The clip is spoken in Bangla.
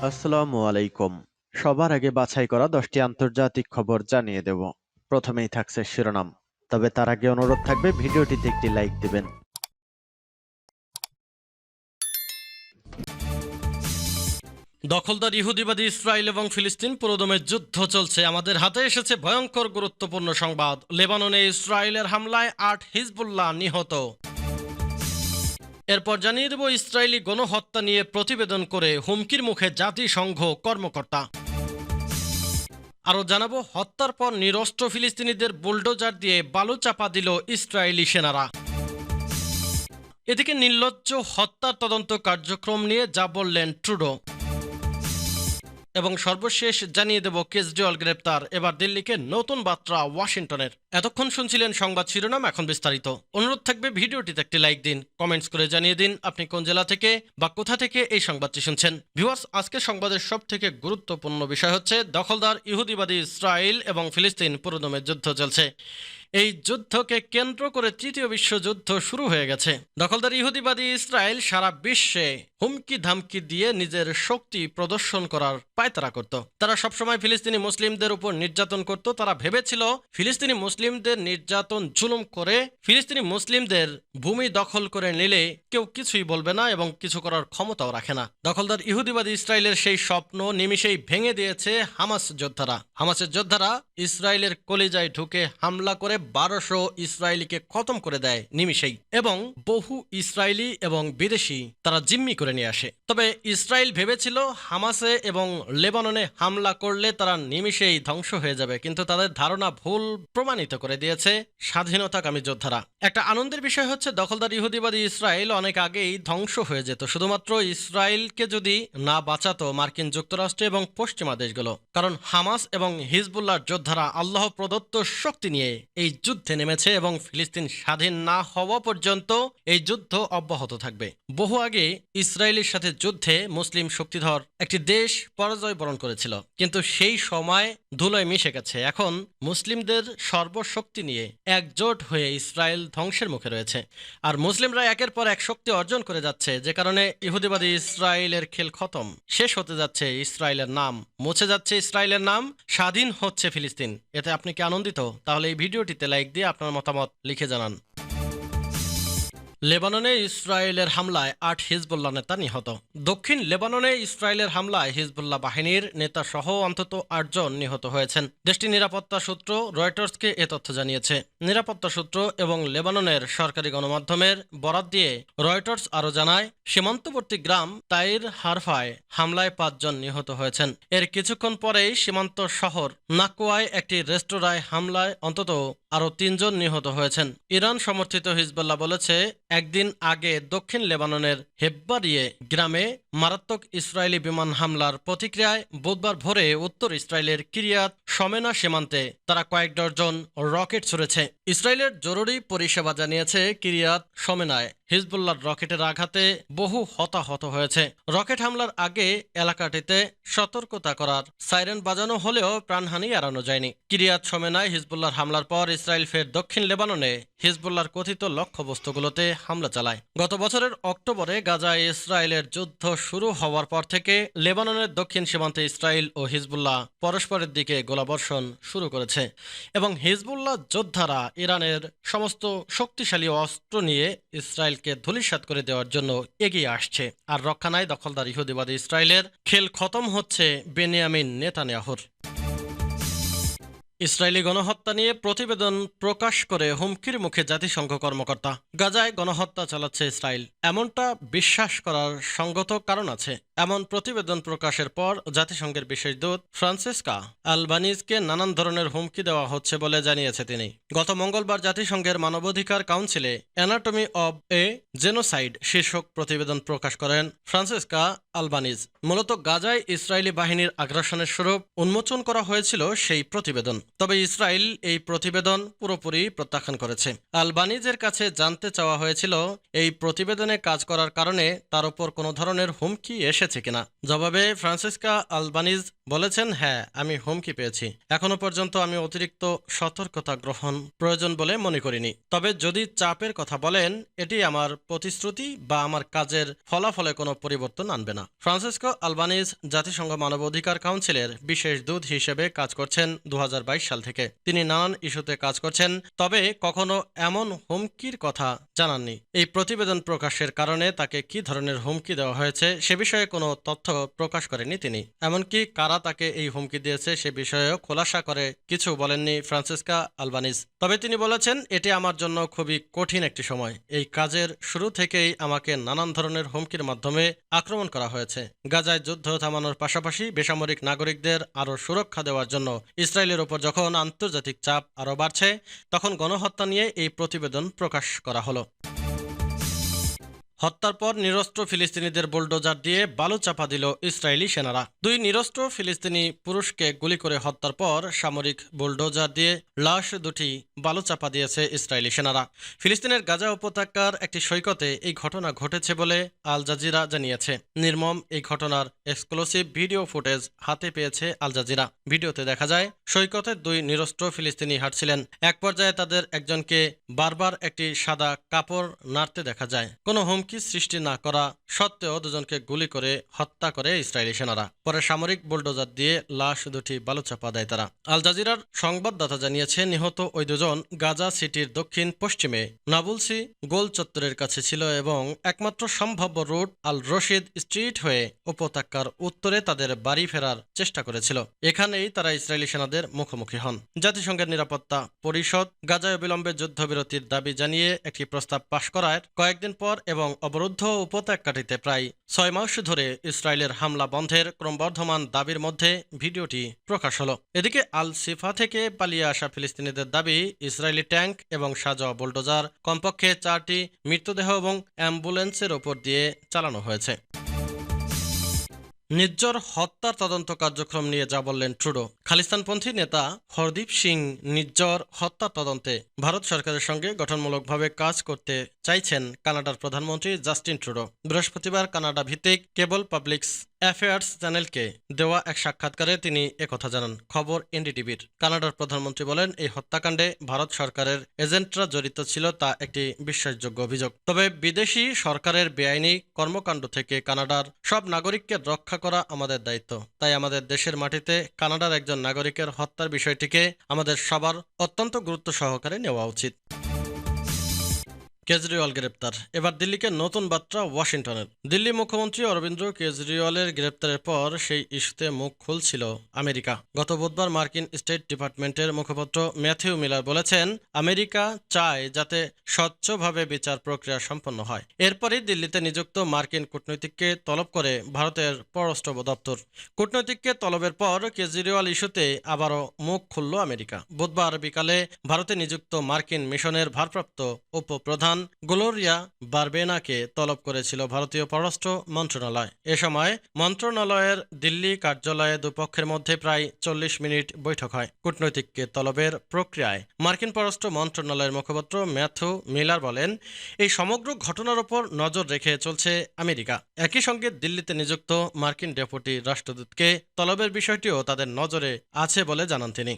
আসসালামু আলাইকুম। সবার আগে বাছাই করা 10টি আন্তর্জাতিক খবর জানিয়ে দেব। প্রথমেই থাকছে শিরোনাম। তবে তার আগে অনুরোধ থাকবে ভিডিওটিতে একটি লাইক দিবেন। দখলদার ইহুদিবাদী ইসরায়েল এবং ফিলিস্তিন পুরোদমে যুদ্ধ চলছে। আমাদের হাতে এসেছে ভয়ঙ্কর গুরুত্বপূর্ণ সংবাদ। লেবাননে ইসরায়েলের হামলায় 8 হিজবুল্লাহ নিহত। এরপর জানিয়ে দেব ইসরায়েলি গণহত্যা নিয়ে প্রতিবেদন করে হুমকির মুখে জাতিসংঘ কর্মকর্তা। আরও জানাবো হত্যার পর নিরস্ত্র ফিলিস্তিনিদের বুলডোজার দিয়ে বালু চাপা দিল ইসরায়েলি সেনারা। এদিকে নির্লজ্জ হত্যার তদন্ত কার্যক্রম নিয়ে যা বললেন ট্রুডো। এবং সর্বশেষ জানিয়ে দেব কেজরিওয়াল গ্রেপ্তার। এবার দিল্লিকে নতুন বার্তা ওয়াশিংটনের। এতক্ষণ শুনছিলেন সংবাদ শিরোনাম, এখন বিস্তারিত। অনুরোধ থাকবে ভিডিওটিতে একটি লাইক দিন, কমেন্টস করে জানিয়ে দিন আপনি কোন জেলা থেকে বা কোথা থেকে এই সংবাদটি শুনছেন। ভিউয়ার্স, আজকে সংবাদের সব থেকে গুরুত্বপূর্ণ বিষয় হচ্ছে দখলদার ইহুদিবাদী ইসরায়েল এবং ফিলিস্তিন পুরোদমে যুদ্ধ চলছে। এই যুদ্ধকে কেন্দ্র করে তৃতীয় বিশ্বযুদ্ধ শুরু হয়ে গেছে। দখলদার ইহুদিবাদী ইসরায়েল সারা বিশ্বে হুমকি ধামকি দিয়ে নিজের শক্তি প্রদর্শন করার পায়তারা করত। তারা সবসময় ফিলিস্তিনি মুসলিমদের উপর নির্যাতন করত। তারা ভেবেছিল ফিলিস্তিনি মুসলিমদের নির্যাতন জুলুম করে ফিলিস্তিনি মুসলিমদের ভূমি দখল করে নিলে কেউ কিছুই বলবে না এবং কিছু করার ক্ষমতাও রাখে না। দখলদার ইহুদিবাদী ইসরায়েলের সেই স্বপ্ন নিমিষেই ভেঙে দিয়েছে হামাস যোদ্ধারা। হামাসের যোদ্ধারা ইসরায়েলের কলিজায় ঢুকে হামলা করে 1200 ইসরায়েলিকে খতম করে দেয় নিমিষেই, এবং বহু ইসরায়েলি এবং বিদেশি তারা জিম্মি করে নিয়ে আসে। তবে ইসরায়েল ভেবেছিল হামাসে এবং লেবাননে হামলা করলে তারা নিমিষেই ধ্বংস হয়ে যাবে, কিন্তু তাদের ধারণা ভুল প্রমাণিত করে দিয়েছে স্বাধীনতাকামী যোদ্ধারা। একটা আনন্দের বিষয় হচ্ছে দখলদার ইহুদিবাদী ইসরায়েল অনেক আগেই ধ্বংস হয়ে যেত, শুধুমাত্র ইসরায়েলকে যদি না বাঁচাতো মার্কিন যুক্তরাষ্ট্র এবং পশ্চিমা দেশগুলো। কারণ হামাস এবং হিজবুল্লাহর যোদ্ধারা আল্লাহ প্রদত্ত শক্তি নিয়ে এই যুদ্ধে নেমেছে এবং ফিলিস্তিন স্বাধীন না হওয়া পর্যন্ত এই যুদ্ধ অব্যাহত থাকবে। বহু আগে ইসরায়েলের সাথে যুদ্ধে মুসলিম শক্তিধর একটি দেশ পরাজয় বরণ করেছিল, কিন্তু সেই সময় ধুলোয় মিশে গেছে। এখন মুসলিমদের সর্বশক্তি নিয়ে একজোট হয়ে ইসরায়েল ধ্বংসের মুখে রয়েছে, আর মুসলিমরা একের পর এক শক্তি অর্জন করে যাচ্ছে, যে কারণে ইহুদিবাদী ইসরায়েলের খেল খতম। শেষ হতে যাচ্ছে ইসরায়েলের নাম, মুছে যাচ্ছে ইসরায়েলের নাম, স্বাধীন হচ্ছে ফিলিস্তিন। এতে আপনি কি আনন্দিত? তাহলে এই ভিডিওটিতে লাইক দিয়ে আপনার মতামত লিখে জানান। লেবাননে ইসরায়েলের হামলায় 8 হিজবুল্লাহ নেতা নিহত। দক্ষিণ লেবাননে ইসরায়েলের হামলায় হিজবুল্লাহ বাহিনীর নেতা সহ অন্তত 8 জন নিহত হয়েছেন। দেশটির নিরাপত্তা সূত্র রয়টার্সকে এ তথ্য জানিয়েছে। নিরাপত্তা সূত্র এবং লেবাননের সরকারি গণমাধ্যমের বরাত দিয়ে রয়টার্স আরও জানায়, সীমান্তবর্তী গ্রাম তাইর হারফায় হামলায় 5 জন নিহত হয়েছেন। এর কিছুক্ষণ পরেই সীমান্ত শহর নাকুয়ায় একটি রেস্তোরাঁয় হামলায় অন্তত আরও 3 জন নিহত হয়েছেন। ইরান সমর্থিত হিজবুল্লাহ বলেছে, একদিন আগে দক্ষিণ লেবাননের হেব্বারিয়ে গ্রামে মারাত্মক ইসরায়েলি বিমান হামলার প্রতিক্রিয়ায় বুধবার ভোরে উত্তর ইসরায়েলের কিরিয়াত শমেনা সীমান্তে তারা কয়েক ডজন রকেট ছুড়েছে। ইসরায়েলের জরুরি পরিষেবা জানিয়েছে, কিরিয়াত শমেনায় হিজবুল্লাহর রকেটের আঘাতে বহু হতাহত হয়েছে। রকেট হামলার আগে এলাকাটিতে সতর্কতা করার সাইরেন বাজানো হলেও প্রাণহানি এড়ানো যায়নি। কিরিয়াত শমেনায় হিজবুল্লাহর হামলার পর ইসরায়েল ফের দক্ষিণ লেবাননে হিজবুল্লাহর কথিত লক্ষ্যবস্তুগুলোতে হামলা চালায়। গত বছরের অক্টোবরে গাজায় ইসরায়েলের যুদ্ধ শুরু হওয়ার পর থেকে লেবাননের দক্ষিণ সীমান্তে ইসরায়েল ও হিজবুল্লাহ পরস্পরের দিকে গোলাবর্ষণ শুরু করেছে, এবং হিজবুল্লাহ যোদ্ধারা ইরানের সমস্ত শক্তিশালী অস্ত্র নিয়ে ইসরায়েলকে ধূলিসাৎ করে দেওয়ার জন্য এগিয়ে আসছে। আর রক্ষা নাই দখলদার ইহুদিবাদী ইসরায়েলের। খেল খতম হচ্ছে বেনিয়ামিন নেতানিয়াহুর। ইসরায়েলি গণহত্যা নিয়ে প্রতিবেদন প্রকাশ করে হুমকির মুখে জাতিসংঘ কর্মকর্তা। গাজায় গণহত্যা চালাচ্ছে ইসরায়েল, এমনটা বিশ্বাস করার সঙ্গত কারণ আছে। এমন প্রতিবেদন প্রকাশের পর জাতিসংঘের বিশেষ দূত ফ্রান্সিসকা আলবানিজকে নানান ধরনের হুমকি দেওয়া হচ্ছে বলে জানিয়েছে তিনি। গত মঙ্গলবার জাতিসংঘের মানবাধিকার কাউন্সিলে অ্যানাটমি অব এ জেনোসাইড শীর্ষক প্রতিবেদন প্রকাশ করেন ফ্রান্সিসকা আলবানিজ। মূলত গাজায় ইসরায়েলি বাহিনীর আগ্রাসনের স্বরূপ উন্মোচন করা হয়েছিল সেই প্রতিবেদন। তবে ইসরায়েল এই প্রতিবেদন পুরোপুরি প্রত্যাখ্যান করেছে। আলবানিজের কাছে জানতে চাওয়া হয়েছিল এই প্রতিবেদনে কাজ করার কারণে তার উপর কোনো ধরনের হুমকি এসেছে কিনা। জবাবে ফ্রান্সিসকা আলবানিজ বলেছেন, হ্যাঁ, আমি হুমকি পেয়েছি। এখনো পর্যন্ত আমি অতিরিক্ত সতর্কতা গ্রহণ প্রয়োজন বলে মনে করিনি। তবে যদি চাপের কথা বলেন, এটি আমার প্রতিশ্রুতি বা আমার কাজের ফলাফলে কোনো পরিবর্তন আনবে না। ফ্রান্সিসকো আলবানিজ জাতিসংঘ মানবাধিকার কাউন্সিলের বিশেষ দূত হিসেবে কাজ করছেন 2022 সাল থেকে। তিনি নানান ইস্যুতে কাজ করছেন, তবে কখনো এমন হুমকির কথা জানাননি। এই প্রতিবেদন প্রকাশের কারণে তাকে কি ধরনের হুমকি দেওয়া হয়েছে সে বিষয়ে কোনো তথ্য প্রকাশ করেনি তিনি। এমনকি কারা তাকে এই হুমকি দিয়েছে সে বিষয়েও খোলাসা করে কিছু বলেননি ফ্রান্সিসকা আলবানিজ। তবে তিনি বলেছেন, এটি আমার জন্য খুবই কঠিন একটি সময়। এই কাজের শুরু থেকেই আমাকে নানান ধরনের হুমকির মাধ্যমে আক্রমণ করা হয়েছে। গাজায় যুদ্ধ থামানোর পাশাপাশি বেসামরিক নাগরিকদের আরও সুরক্ষা দেওয়ার জন্য ইসরায়েলের ওপর যখন আন্তর্জাতিক চাপ আরও বাড়ছে, তখন গণহত্যা নিয়ে এই প্রতিবেদন প্রকাশ করা হলো। হত্যার পর নিরস্ত্র ফিলিস্তিনিদের বুলডোজার দিয়ে বালু চাপা দিল ইসরায়েলি সেনারা। দুই নিরস্ত্র ফিলিস্তিনি পুরুষকে গুলি করে হত্যার পর সামরিক বুলডোজার দিয়ে লাশ দুটি বালু চাপা দিয়েছে ইসরায়েলি সেনারা। ফিলিস্তিনের গাজা উপত্যকার একটি সৈকতে এই ঘটনা ঘটেছে বলে আল জাজিরা জানিয়েছে। নির্মম এই ঘটনার এক্সক্লুসিভ ভিডিও ফুটেজ হাতে পেয়েছে আল জাজিরা। ভিডিওতে দেখা যায় সৈকতে দুই নিরস্ত্র ফিলিস্তিনি হাঁটছিলেন। এক পর্যায়ে তাদের একজনকে বারবার একটি সাদা কাপড় নাড়তে দেখা যায়। কোনো হুমকি সৃষ্টি না করা সত্ত্বেও দুজনকে গুলি করে হত্যা করে ইসরায়েলি সেনারা। পরে সামরিক বুলডোজার দিয়ে লাশ দুটি বালুচাপা দেয় তারা। আল জাজিরার সংবাদদাতা জানিয়েছে, নিহত ওই দুজন গাজা সিটির দক্ষিণ পশ্চিমে নাবুলসি গোল চত্বরের কাছে ছিল এবং একমাত্র সম্ভাব্য রুট আল রশিদ স্ট্রিট হয়ে উপত্যকার উত্তরে তাদের বাড়ি ফেরার চেষ্টা করেছিল। এখানেই তারা ইসরায়েলি সেনাদের মুখোমুখি হন। জাতিসংঘের নিরাপত্তা পরিষদ গাজায় অবিলম্বে যুদ্ধবিরতির দাবি জানিয়ে একটি প্রস্তাব পাশ করার কয়েকদিন পর এবং অবরুদ্ধ উপত্যকাটিতে প্রায় 6 মাস ধরে ইসরায়েলের হামলা বন্ধের ক্রমবর্ধমান দাবির মধ্যে ভিডিওটি প্রকাশ হলো। এদিকে আল সিফা থেকে পালিয়ে আসা ফিলিস্তিনিদের দাবি, ইসরায়েলি ট্যাঙ্ক এবং সাজোয়া বুলডোজার কমপক্ষে 4টি মৃতদেহ এবং অ্যাম্বুলেন্সের ওপর দিয়ে চালানো হয়েছে। নিজ্জর হত্যার তদন্ত কার্যক্রম নিয়ে যা বললেন ট্রুডো। খালিস্তানপন্থী নেতা হরদীপ সিং নিজ্জর হত্যার তদন্তে ভারত সরকারের সঙ্গে গঠনমূলকভাবে কাজ করতে চাইছেন কানাডার প্রধানমন্ত্রী জাস্টিন ট্রুডো। বৃহস্পতিবার কানাডা ভিত্তিক কেবল পাবলিক্স অ্যাফেয়ার্স চ্যানেলকে দেওয়া এক সাক্ষাৎকারে তিনি একথা জানান। খবর এনডিটিভির। কানাডার প্রধানমন্ত্রী বলেন, এই হত্যাকাণ্ডে ভারত সরকারের এজেন্টরা জড়িত ছিল তা একটি বিশ্বাসযোগ্য অভিযোগ। তবে বিদেশি সরকারের বেআইনি কর্মকাণ্ড থেকে কানাডার সব নাগরিককে রক্ষা করা আমাদের দায়িত্ব। তাই আমাদের দেশের মাটিতে কানাডার একজন নাগরিকের হত্যার বিষয়টিকে আমাদের সবার অত্যন্ত গুরুত্ব সহকারে নেওয়া উচিত। কেজরিওয়াল গ্রেপ্তার, এবার দিল্লিকে নতুন বার্তা ওয়াশিংটনের। দিল্লি মুখ্যমন্ত্রী অরবিন্দ কেজরিওয়ালের গ্রেপ্তারের পর সেই ইস্যুতে মুখ খুলছিল আমেরিকা। গত বুধবার মার্কিন স্টেট ডিপার্টমেন্টের মুখপাত্র ম্যাথিউ মিলার বলেছেন, আমেরিকা চায় যাতে স্বচ্ছভাবে বিচার প্রক্রিয়া সম্পন্ন হয়। এরপরই দিল্লিতে নিযুক্ত মার্কিন কূটনীতিককে তলব করে ভারতের পররাষ্ট্র দপ্তর। কূটনীতিককে তলবের পর কেজরিওয়াল ইস্যুতে আবারও মুখ খুলল আমেরিকা। বুধবার বিকালে ভারতে নিযুক্ত মার্কিন মিশনের ভারপ্রাপ্ত উপপ্রধান গ্লোরিয়া বারবেনাকে তলব করেছিল ভারতীয় পররাষ্ট্র মন্ত্রণালয়। এ সময় মন্ত্রণালয়ের দিল্লি কার্যালয়ে দুপক্ষের মধ্যে প্রায় 40 মিনিট বৈঠক হয়। কূটনৈতিককে তলবের প্রক্রিয়ায় মার্কিন পররাষ্ট্র মন্ত্রণালয়ের মুখপাত্র ম্যাথিউ মিলার বলেন, এই সমগ্র ঘটনার উপর নজর রেখে চলছে আমেরিকা। একই সঙ্গে দিল্লিতে নিযুক্ত মার্কিন ডেপুটি রাষ্ট্রদূতকে তলবের বিষয়টিও তাদের নজরে আছে বলে জানান তিনি।